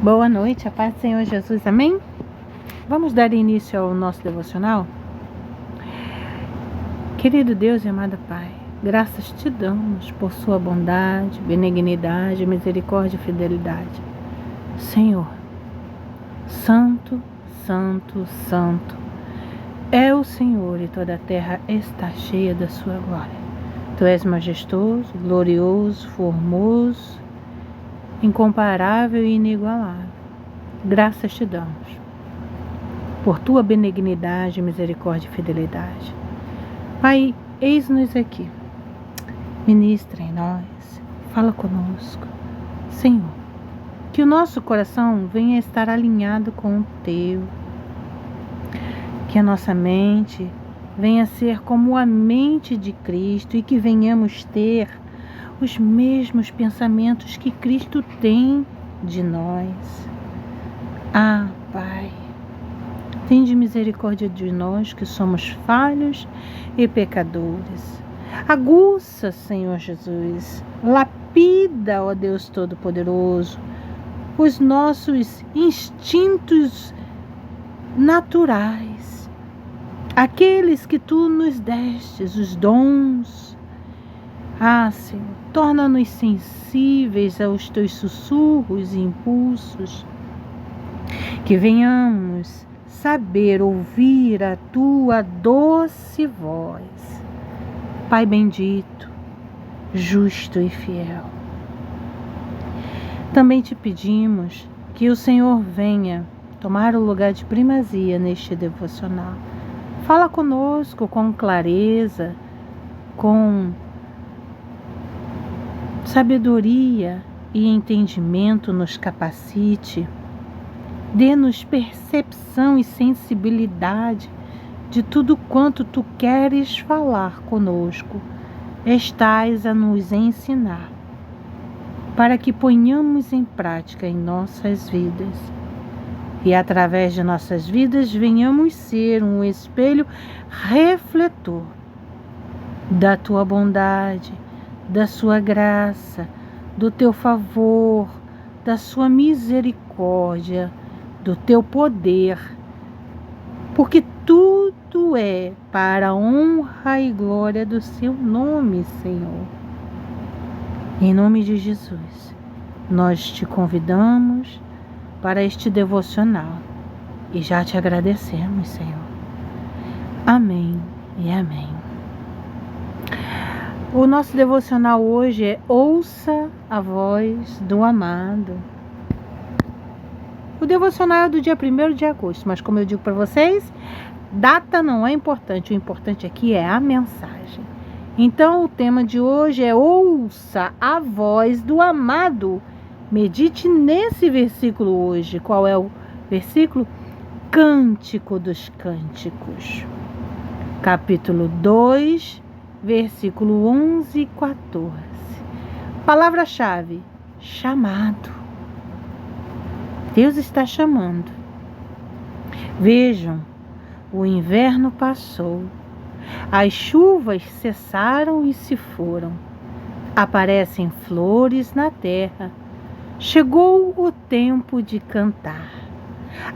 Boa noite, a paz do Senhor Jesus, amém? Vamos dar início ao nosso devocional? Querido Deus e amado Pai, graças te damos por sua bondade, benignidade, misericórdia e fidelidade. Senhor, santo, santo, santo é o Senhor e toda a terra está cheia da sua glória. Tu és majestoso, glorioso, formoso, incomparável e inigualável. Graças te damos por tua benignidade, misericórdia e fidelidade. Pai, eis-nos aqui. Ministra em nós, fala conosco. Senhor, que o nosso coração venha estar alinhado com o teu. Que a nossa mente venha ser como a mente de Cristo e que venhamos ter os mesmos pensamentos que Cristo tem de nós. Ah, Pai, tende misericórdia de nós que somos falhos e pecadores. Aguça, Senhor Jesus, lapida, ó Deus Todo-Poderoso, os nossos instintos naturais, aqueles que Tu nos destes, os dons. Ah, Senhor, torna-nos sensíveis aos Teus sussurros e impulsos, que venhamos saber ouvir a Tua doce voz. Pai bendito, justo e fiel. Também te pedimos que o Senhor venha tomar o lugar de primazia neste devocional. Fala conosco com clareza, com sabedoria e entendimento, nos capacite. Dê-nos percepção e sensibilidade de tudo quanto Tu queres falar conosco. Estás a nos ensinar, para que ponhamos em prática em nossas vidas. E através de nossas vidas venhamos ser um espelho refletor da Tua bondade, da Sua graça, do Teu favor, da Sua misericórdia, do Teu poder, porque tudo é para a honra e glória do Seu nome, Senhor. Em nome de Jesus, nós te convidamos para este devocional e já te agradecemos, Senhor. Amém e amém. O nosso devocional hoje é Ouça a Voz do Amado. O devocional é do dia 1º de agosto, mas como eu digo para vocês, data não é importante, o importante aqui é a mensagem. Então o tema de hoje é Ouça a Voz do Amado. Medite nesse versículo hoje. Qual é o versículo? Cântico dos Cânticos, capítulo 2, versículo 11 e 14. Palavra-chave: chamado. Deus está chamando. Vejam, o inverno passou, as chuvas cessaram e se foram. Aparecem flores na terra. Chegou o tempo de cantar.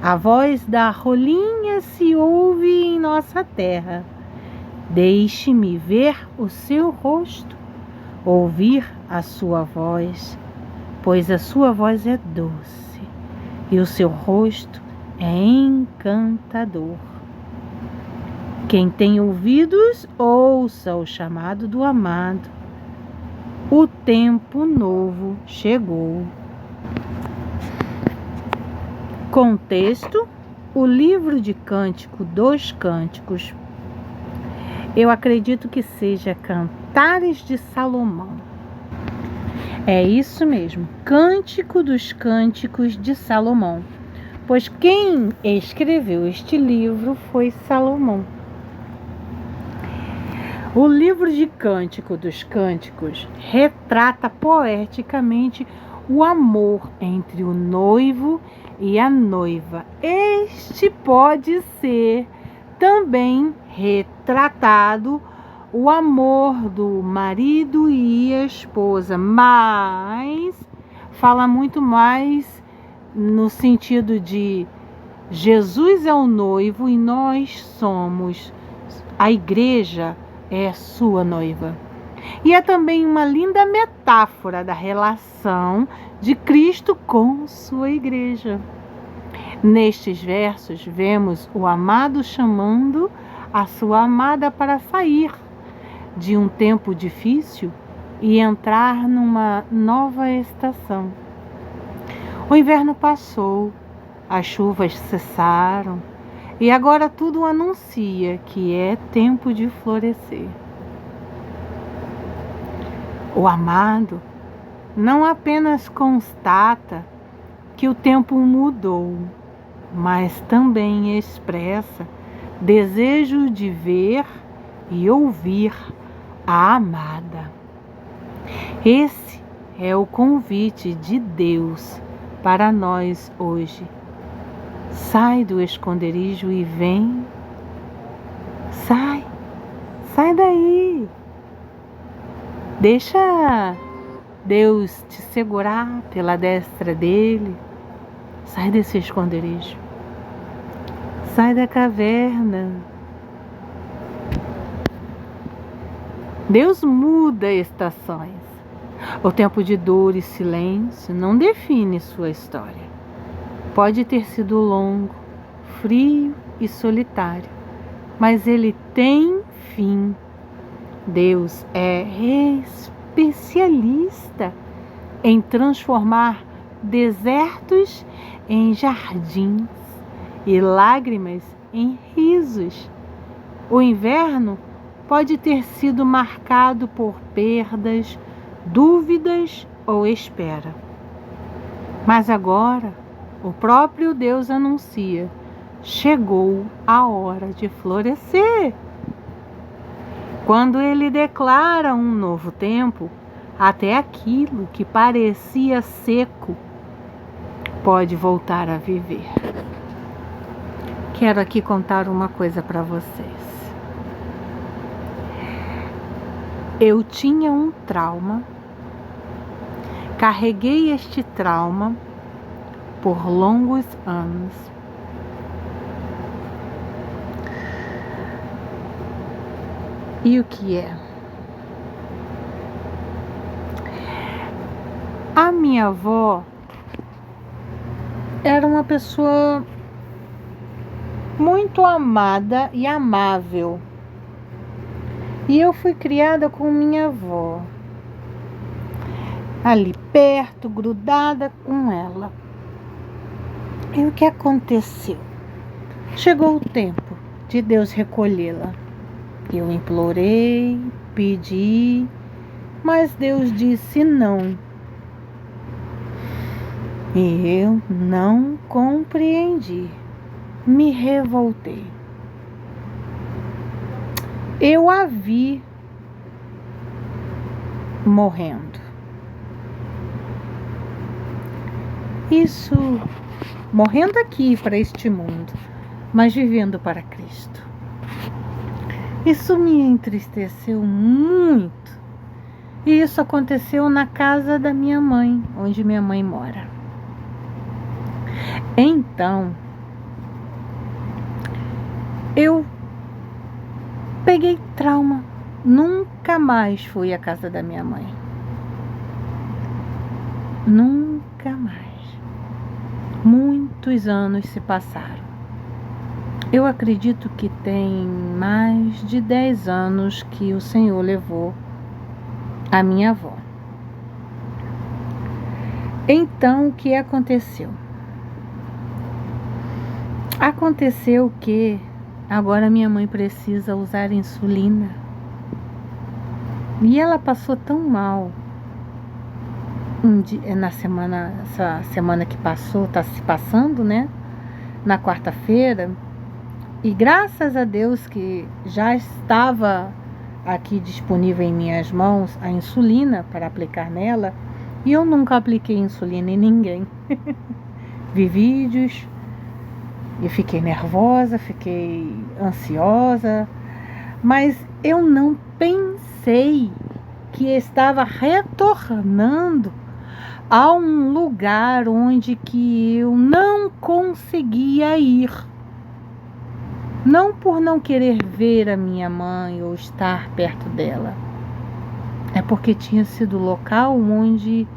A voz da rolinha se ouve em nossa terra. Deixe-me ver o seu rosto, ouvir a sua voz, pois a sua voz é doce e o seu rosto é encantador. Quem tem ouvidos, ouça o chamado do amado. O tempo novo chegou. Contexto: o livro de Cântico dos Cânticos. Eu acredito que seja Cantares de Salomão. É isso mesmo, Cântico dos Cânticos de Salomão, pois quem escreveu este livro foi Salomão. O livro de Cântico dos Cânticos retrata poeticamente o amor entre o noivo e a noiva. Este pode ser também retratado o amor do marido e a esposa, mas fala muito mais no sentido de Jesus é o noivo e nós somos, a igreja é sua noiva. E é também uma linda metáfora da relação de Cristo com sua igreja. Nestes versos, vemos o amado chamando a sua amada para sair de um tempo difícil e entrar numa nova estação. O inverno passou, as chuvas cessaram e agora tudo anuncia que é tempo de florescer. O amado não apenas constata que o tempo mudou, mas também expressa desejo de ver e ouvir a amada. Esse é o convite de Deus para nós hoje. Sai do esconderijo e vem. Sai daí. Deixa Deus te segurar pela destra dele. Sai desse esconderijo. Sai da caverna. Deus muda estações. O tempo de dor e silêncio não define sua história. Pode ter sido longo, frio e solitário, mas ele tem fim. Deus é especialista em transformar desertos em jardins e lágrimas em risos. O inverno pode ter sido marcado por perdas, dúvidas ou espera. Mas agora, o próprio Deus anuncia: chegou a hora de florescer. Quando ele declara um novo tempo, até aquilo que parecia seco pode voltar a viver. Quero aqui contar uma coisa para vocês. Eu tinha um trauma, carreguei este trauma por longos anos. E o que é? A minha avó era uma pessoa muito amada e amável. E eu fui criada com minha avó, ali perto, grudada com ela. E o que aconteceu? Chegou o tempo de Deus recolhê-la. Eu implorei, pedi, mas Deus disse não. E eu não compreendi, me revoltei. Eu a vi morrendo. Isso, morrendo aqui para este mundo, mas vivendo para Cristo. Isso me entristeceu muito. E isso aconteceu na casa da minha mãe, onde minha mãe mora. Então, eu peguei trauma. Nunca mais fui à casa da minha mãe. Nunca mais. Muitos anos se passaram. Eu acredito que tem mais de 10 anos que o Senhor levou a minha avó. Então, o que aconteceu? Aconteceu que agora minha mãe precisa usar insulina. E ela passou tão mal. Essa semana que passou, está se passando, né? Na quarta-feira. E graças a Deus que já estava aqui disponível em minhas mãos a insulina para aplicar nela. E eu nunca apliquei insulina em ninguém. Vi vídeos e fiquei nervosa, fiquei ansiosa. Mas eu não pensei que estava retornando há um lugar onde que eu não conseguia ir. Não por não querer ver a minha mãe ou estar perto dela. É porque tinha sido o local onde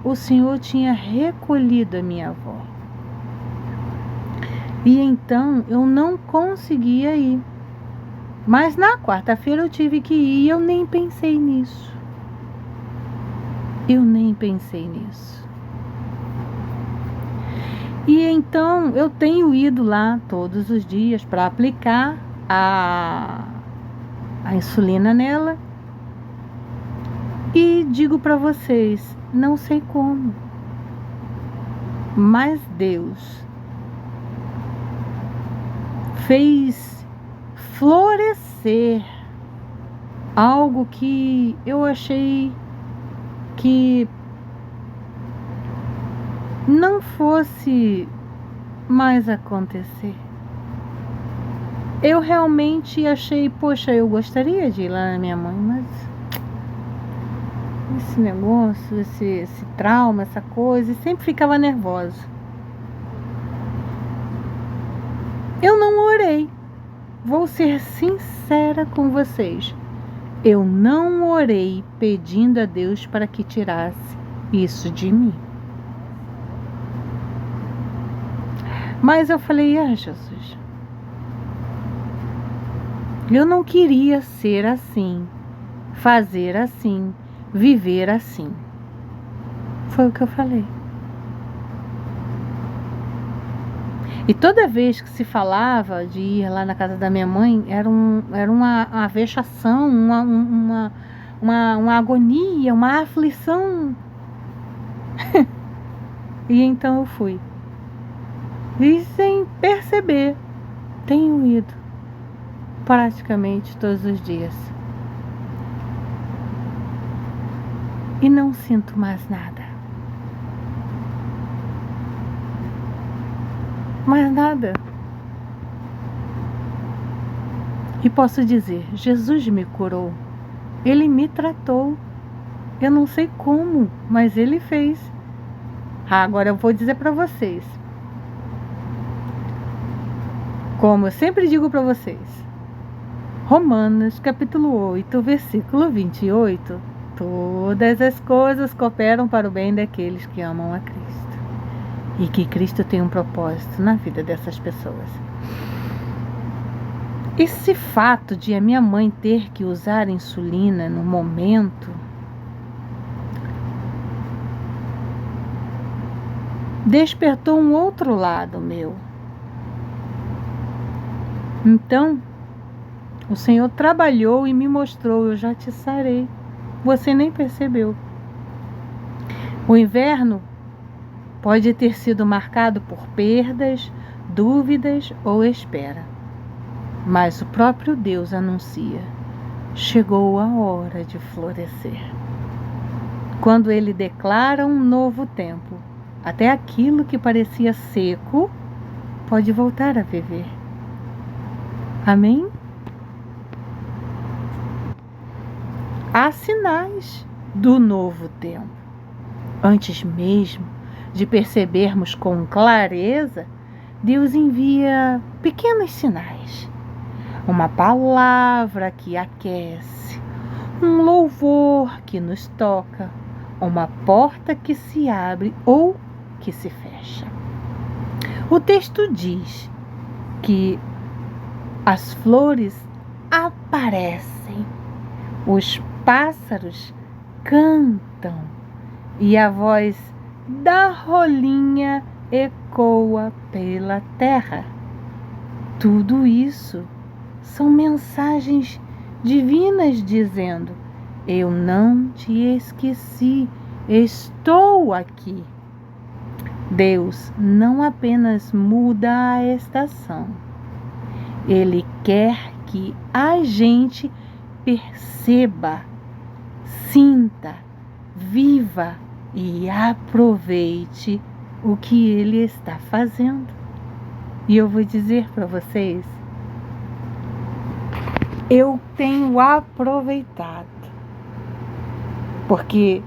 o Senhor tinha recolhido a minha avó. E então eu não conseguia ir. Mas na quarta-feira eu tive que ir e eu nem pensei nisso. Eu nem pensei nisso. E então eu tenho ido lá todos os dias para aplicar a insulina nela. E digo para vocês, não sei como, mas Deus fez florescer algo que eu achei que não fosse mais acontecer. Eu realmente achei, poxa, eu gostaria de ir lá na minha mãe, mas esse negócio, esse trauma, essa coisa, e sempre ficava nervosa. Eu não orei. Vou ser sincera com vocês. Eu não orei pedindo a Deus para que tirasse isso de mim. Mas eu falei, Jesus, eu não queria ser assim, fazer assim, viver assim. Foi o que eu falei. E toda vez que se falava de ir lá na casa da minha mãe, era uma vexação, uma agonia, uma aflição. E então eu fui. E sem perceber, tenho ido praticamente todos os dias. E não sinto mais nada. Mais nada. E posso dizer, Jesus me curou. Ele me tratou. Eu não sei como, mas Ele fez. Agora eu vou dizer para vocês. Como eu sempre digo para vocês. Romanos, capítulo 8, versículo 28. Todas as coisas cooperam para o bem daqueles que amam a Cristo. E que Cristo tem um propósito na vida dessas pessoas. Esse fato de a minha mãe ter que usar insulina no momento despertou um outro lado meu. Então, o Senhor trabalhou e me mostrou, eu já te sarei. Você nem percebeu. O inverno pode ter sido marcado por perdas, dúvidas ou espera. Mas o próprio Deus anuncia, chegou a hora de florescer. Quando Ele declara um novo tempo, até aquilo que parecia seco pode voltar a viver. Amém? Há sinais do novo tempo. Antes mesmo de percebermos com clareza, Deus envia pequenos sinais. Uma palavra que aquece, um louvor que nos toca, uma porta que se abre ou que se fecha. O texto diz que as flores aparecem, os pássaros cantam e a voz da rolinha ecoa pela terra. Tudo isso são mensagens divinas dizendo: eu não te esqueci, estou aqui. Deus não apenas muda a estação, Ele quer que a gente perceba, sinta, viva e aproveite o que Ele está fazendo. E eu vou dizer para vocês, eu tenho aproveitado, porque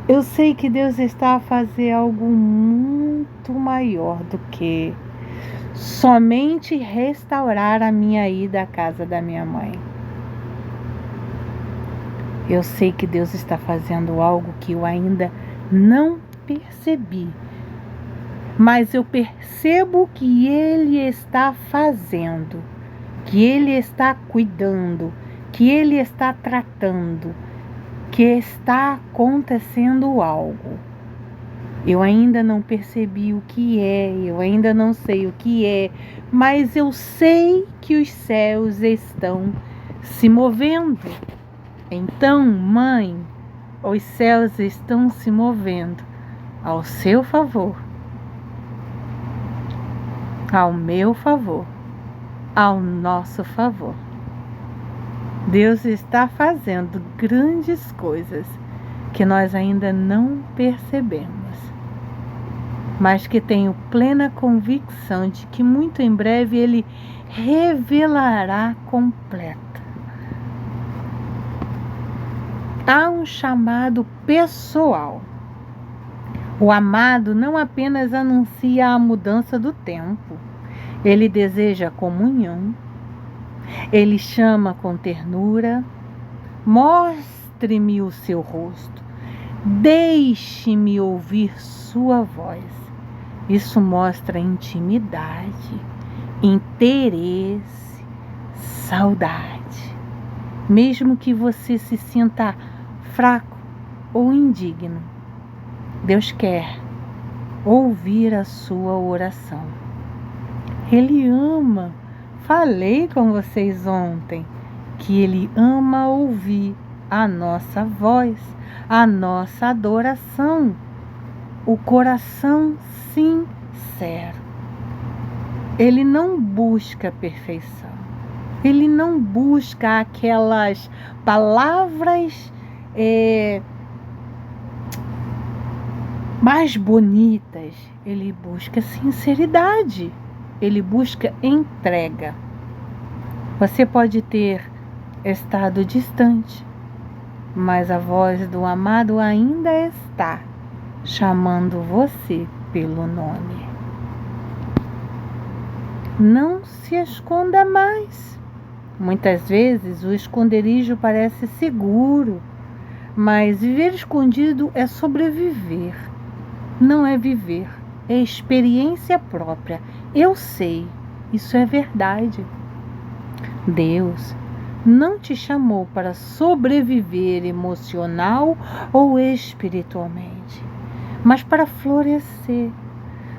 Eu sei que Deus está a fazer algo muito maior do que somente restaurar a minha ida à casa da minha mãe. Eu sei que Deus está fazendo algo que eu ainda não percebi, mas eu percebo que Ele está fazendo, que Ele está cuidando, que Ele está tratando, que está acontecendo algo. Eu ainda não percebi o que é, eu ainda não sei o que é, mas eu sei que os céus estão se movendo. Então, mãe, os céus estão se movendo ao seu favor, ao meu favor, ao nosso favor. Deus está fazendo grandes coisas que nós ainda não percebemos, mas que tenho plena convicção de que muito em breve Ele revelará completa. Há um chamado pessoal. O amado não apenas anuncia a mudança do tempo, ele deseja comunhão, ele chama com ternura, mostre-me o seu rosto, deixe-me ouvir sua voz. Isso mostra intimidade, interesse, saudade. Mesmo que você se sinta fraco ou indigno, Deus quer ouvir a sua oração. Ele ama. Falei com vocês ontem que Ele ama ouvir a nossa voz, a nossa adoração, o coração sincero. Ele não busca perfeição. Ele não busca aquelas palavras mais bonitas. Ele busca sinceridade. Ele busca entrega. Você pode ter estado distante, mas a voz do amado ainda está chamando você pelo nome. Não se esconda mais. Muitas vezes o esconderijo parece seguro, mas viver escondido é sobreviver. Não é viver, é experiência própria. Eu sei, isso é verdade. Deus não te chamou para sobreviver emocional ou espiritualmente, mas para florescer.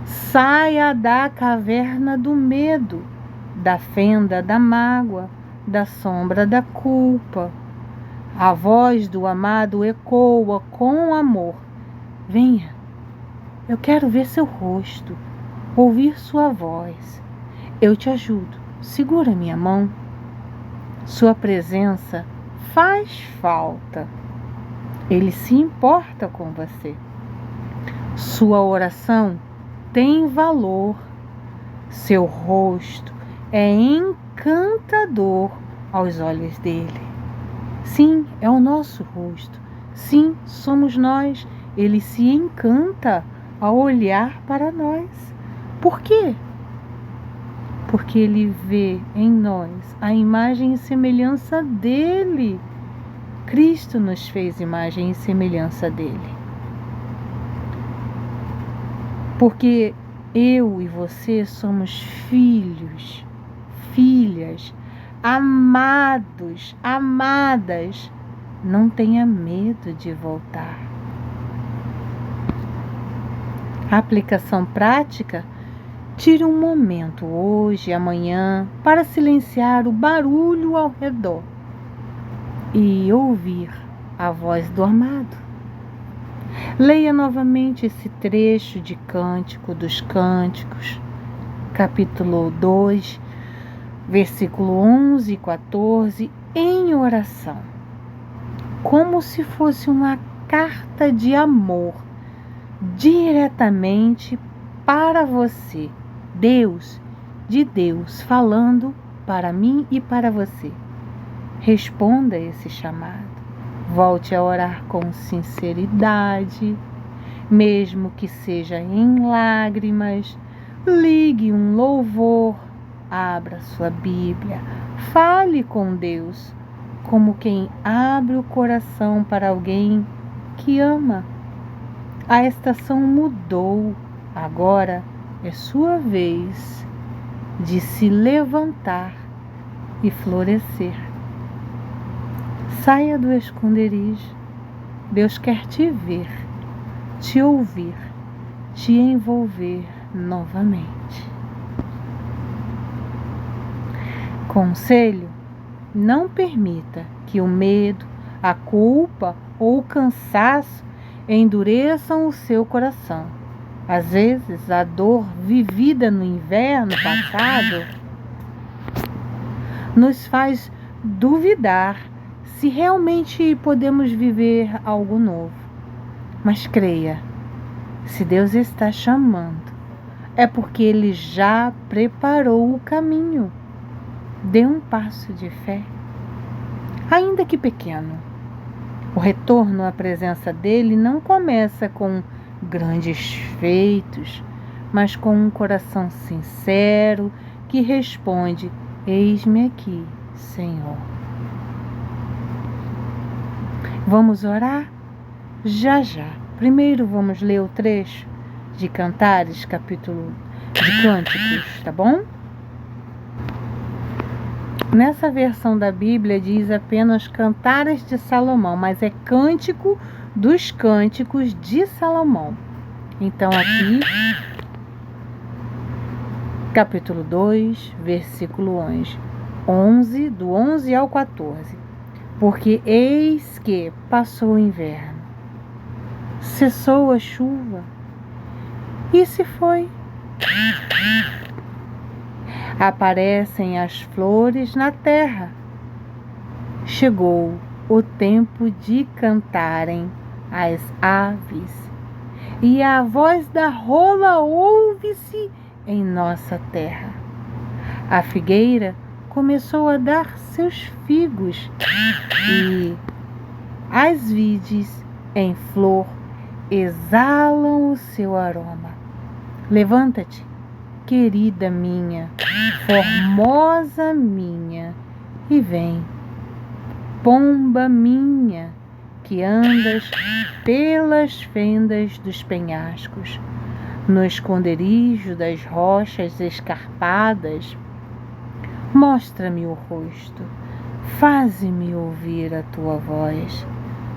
Saia da caverna do medo, da fenda da mágoa, da sombra da culpa. A voz do amado ecoa com amor. Venha, eu quero ver seu rosto, ouvir sua voz. Eu te ajudo, segura minha mão. Sua presença faz falta. Ele se importa com você. Sua oração tem valor. Seu rosto é encantador aos olhos dele. Sim, é o nosso rosto. Sim, somos nós. Ele se encanta ao olhar para nós. Por quê? Porque ele vê em nós a imagem e semelhança dele. Cristo nos fez imagem e semelhança dele. Porque eu e você somos filhos, filhas, amados, amadas. Não tenha medo de voltar. A aplicação prática: tire um momento hoje e amanhã para silenciar o barulho ao redor e ouvir a voz do amado. Leia novamente esse trecho de Cântico dos Cânticos, capítulo 2, versículo 11 e 14, em oração, como se fosse uma carta de amor diretamente para você. Deus, de Deus, falando para mim e para você. Responda esse chamado. Volte a orar com sinceridade, mesmo que seja em lágrimas. Ligue um louvor, abra sua Bíblia, fale com Deus, como quem abre o coração para alguém que ama. A estação mudou, agora é sua vez de se levantar e florescer. Saia do esconderijo. Deus quer te ver, te ouvir, te envolver novamente. Conselho: não permita que o medo, a culpa ou o cansaço endureçam o seu coração. Às vezes, a dor vivida no inverno passado nos faz duvidar se realmente podemos viver algo novo. Mas creia, se Deus está chamando, é porque Ele já preparou o caminho. Dê um passo de fé, ainda que pequeno. O retorno à presença dele não começa com grandes feitos, mas com um coração sincero que responde: eis-me aqui, Senhor. Vamos orar? Já. Primeiro vamos ler o trecho de Cantares, capítulo de Cânticos, tá bom? Nessa versão da Bíblia diz apenas Cantares de Salomão, mas é Cântico dos Cânticos de Salomão. Então aqui, capítulo 2, versículo 11, do 11 ao 14. Porque eis que passou o inverno, cessou a chuva e se foi. Aparecem as flores na terra. Chegou o tempo de cantarem as aves, e a voz da rola ouve-se em nossa terra. A figueira começou a dar seus figos, e as vides em flor exalam o seu aroma. Levanta-te, querida minha, formosa minha, e vem. Pomba minha, que andas pelas fendas dos penhascos, no esconderijo das rochas escarpadas, mostra-me o rosto, faze-me ouvir a tua voz,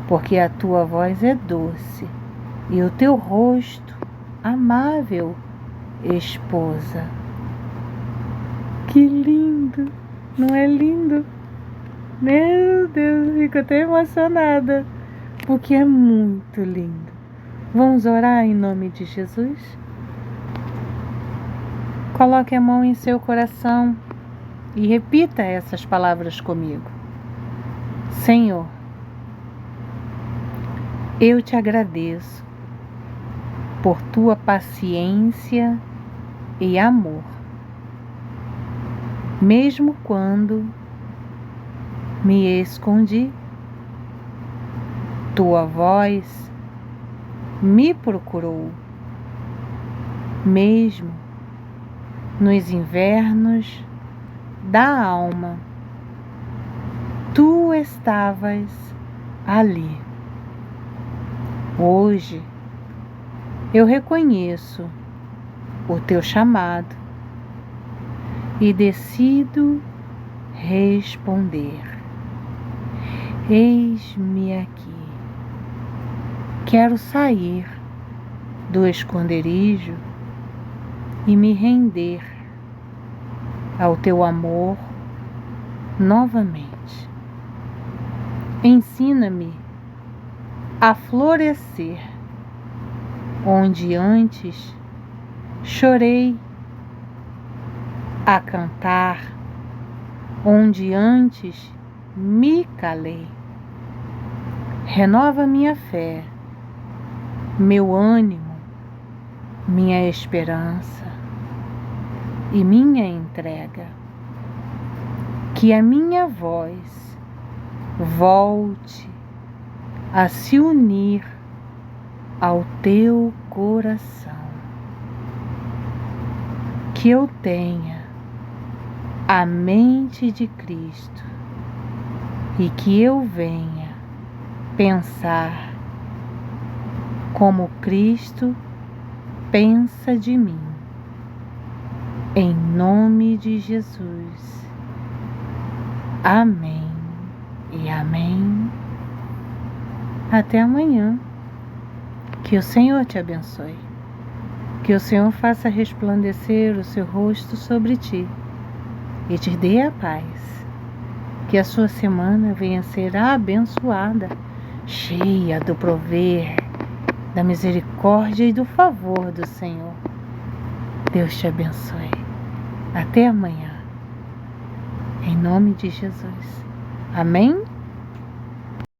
porque a tua voz é doce e o teu rosto amável, esposa. Que lindo, não é lindo? Meu Deus, fico até emocionada, porque é muito lindo. Vamos orar em nome de Jesus? Coloque a mão em seu coração e repita essas palavras comigo. Senhor, eu te agradeço por tua paciência e amor, mesmo quando me escondi. Tua voz me procurou, mesmo nos invernos da alma. Tu estavas ali. Hoje eu reconheço o teu chamado e decido responder. Eis-me aqui. Quero sair do esconderijo e me render ao teu amor novamente. Ensina-me a florescer onde antes chorei, a cantar onde antes me calei. Renova minha fé, meu ânimo, minha esperança e minha entrega. Que a minha voz volte a se unir ao teu coração. Que eu tenha a mente de Cristo e que eu venha pensar como Cristo pensa de mim. Em nome de Jesus. Amém e amém. Até amanhã. Que o Senhor te abençoe. Que o Senhor faça resplandecer o seu rosto sobre ti e te dê a paz. Que a sua semana venha ser abençoada, cheia do prover, da misericórdia e do favor do Senhor. Deus te abençoe. Até amanhã. Em nome de Jesus. Amém?